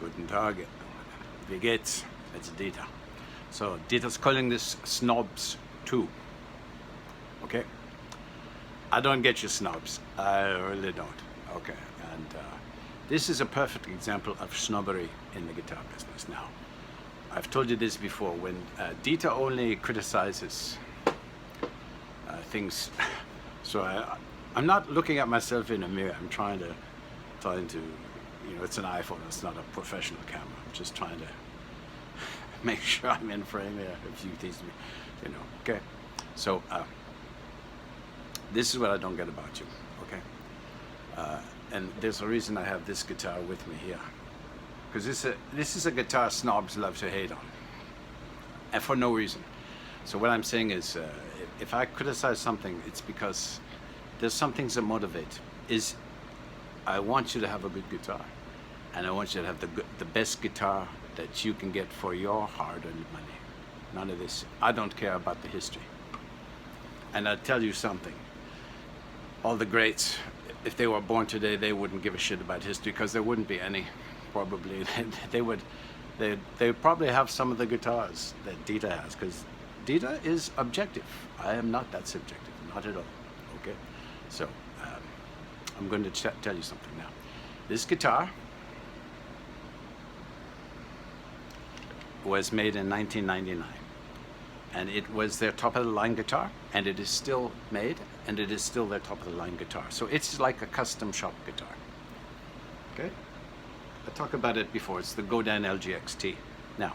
Guten Tag. Wie geht's? It's Dieter. So Dieter's calling this Snobs Two. Okay? I don't get you snobs. I really don't. Okay. And this is a perfect example of snobbery in the guitar business. Now, I've told you this before. When Dieter only criticizes things, so I'm not looking at myself in a mirror. I'm trying to, it's an iPhone. It's not a professional camera. I'm just trying to make sure I'm in frame here. If you tease me, Okay. So this is what I don't get about you. Okay. And there's a reason I have this guitar with me here, because this is a guitar snobs love to hate on, and for no reason. So what I'm saying is, if I criticize something, it's because there's some things that motivate. I want you to have a good guitar, and I want you to have the best guitar that you can get for your hard-earned money. None of this. I don't care about the history. And I'll tell you something. All the greats, if they were born today, they wouldn't give a shit about history, because there wouldn't be any. Probably they'd probably have some of the guitars that Dieter has, because Dieter is objective. I am not that subjective, not at all. Okay, so I'm going to tell you something now. This guitar was made in 1999, and it was their top-of-the-line guitar, and it is still made, and it is still their top-of-the-line guitar. So it's like a custom shop guitar. Okay, I talked about it before. It's the Godin LGXT. Now,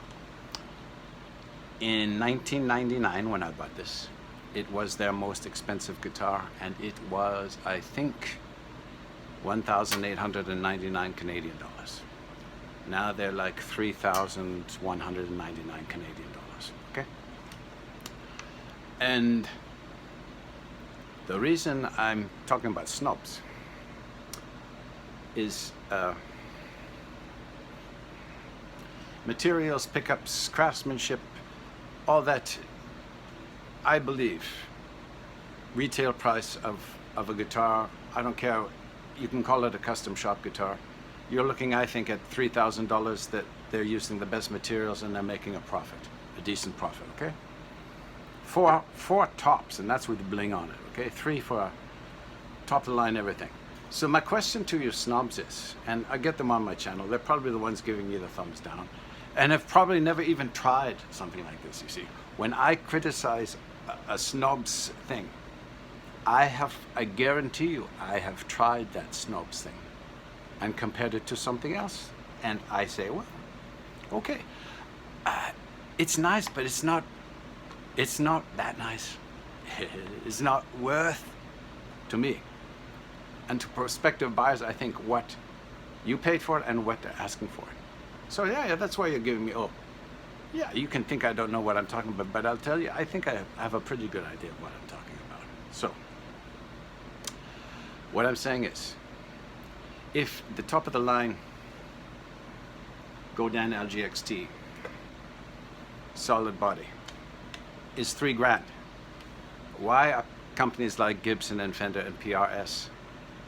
in 1999, when I bought this, it was their most expensive guitar, and it was, I think, 1,899 Canadian dollars. Now they're like 3,199 Canadian dollars. Okay? And the reason I'm talking about snobs is materials, pickups, craftsmanship, all that. I believe retail price of a guitar, I don't care, you can call it a custom shop guitar. You're looking, I think, at $3,000 that they're using the best materials and they're making a profit, a decent profit, okay? Four tops, and that's with the bling on it, okay? 3 for top of the line, everything. So my question to you snobs is, and I get them on my channel, they're probably the ones giving me the thumbs down, and have probably never even tried something like this, you see. When I criticize a snob's thing, I guarantee you, I have tried that snob's thing and compared it to something else, and I say, well, okay, it's nice, but it's not that nice. It's not worth, to me, and to prospective buyers, I think what you paid for it and what they're asking for it. So yeah, that's why you're giving me, oh, yeah, you can think I don't know what I'm talking about, but I'll tell you, I think I have a pretty good idea of what I'm talking about. So what I'm saying is, if the top of the line Godin LGXT solid body is $3,000, why are companies like Gibson and Fender and PRS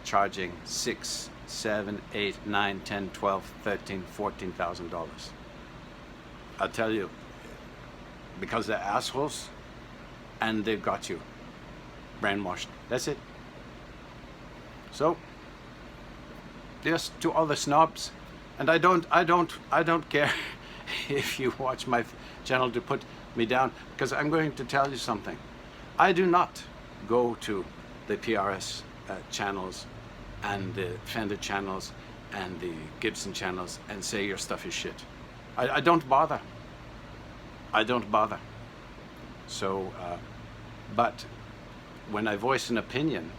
charging $6,000, $7,000, $8,000, $9,000, $10,000, $12,000, $13,000, $14,000? I'll tell you, because they're assholes and they've got you brainwashed. That's it. So, just to all the snobs, and I don't care if you watch my channel to put me down, because I'm going to tell you something. I do not go to the PRS channels and the Fender channels and the Gibson channels and say your stuff is shit. I don't bother. I don't bother. So, but when I voice an opinion,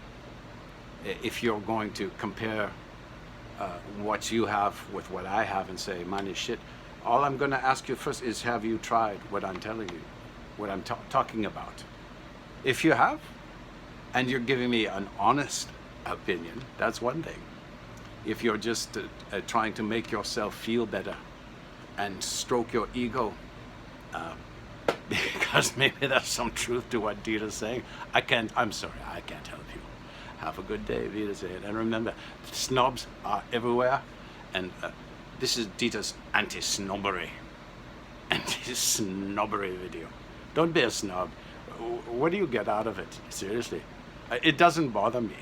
if you're going to compare what you have with what I have and say mine is shit, all I'm going to ask you first is, have you tried what I'm telling you, what I'm talking about? If you have, and you're giving me an honest opinion, that's one thing. If you're just trying to make yourself feel better and stroke your ego, because maybe there's some truth to what Dieter's saying, I'm sorry, I can't help you. Have a good day, Wiedersehen. And remember, snobs are everywhere, and This is Dieter's anti-snobbery video. Don't be a snob. What do you get out of it? Seriously. It doesn't bother me.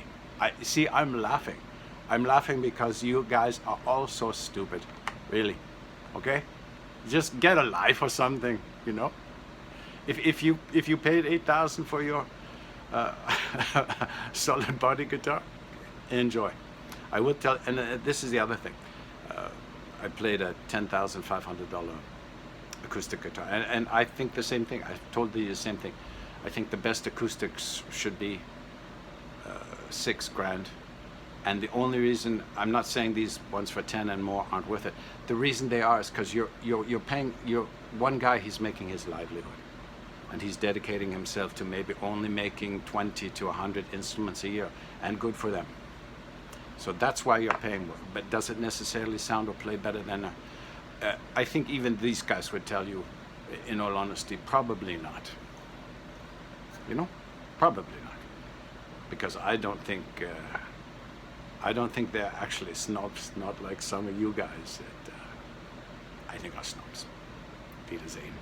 See, I'm laughing. I'm laughing because you guys are all so stupid. Really. Okay? Just get a life or something, you know? If you paid $8,000 for your solid body guitar, enjoy. I will tell, and this is the other thing. I played a $10,500 acoustic guitar, and I think the same thing. I've told you the same thing. I think the best acoustics should be $6,000, and the only reason I'm not saying these ones for 10 and more aren't worth it. The reason they are is because you're paying one guy. He's making his livelihood, and he's dedicating himself to maybe only making 20 to 100 instruments a year, and good for them. So that's why you're paying more. But does it necessarily sound or play better than I think even these guys would tell you, in all honesty, probably not. You know, probably not, because I don't think they're actually snobs. Not like some of you guys that I think are snobs. Peter Zane.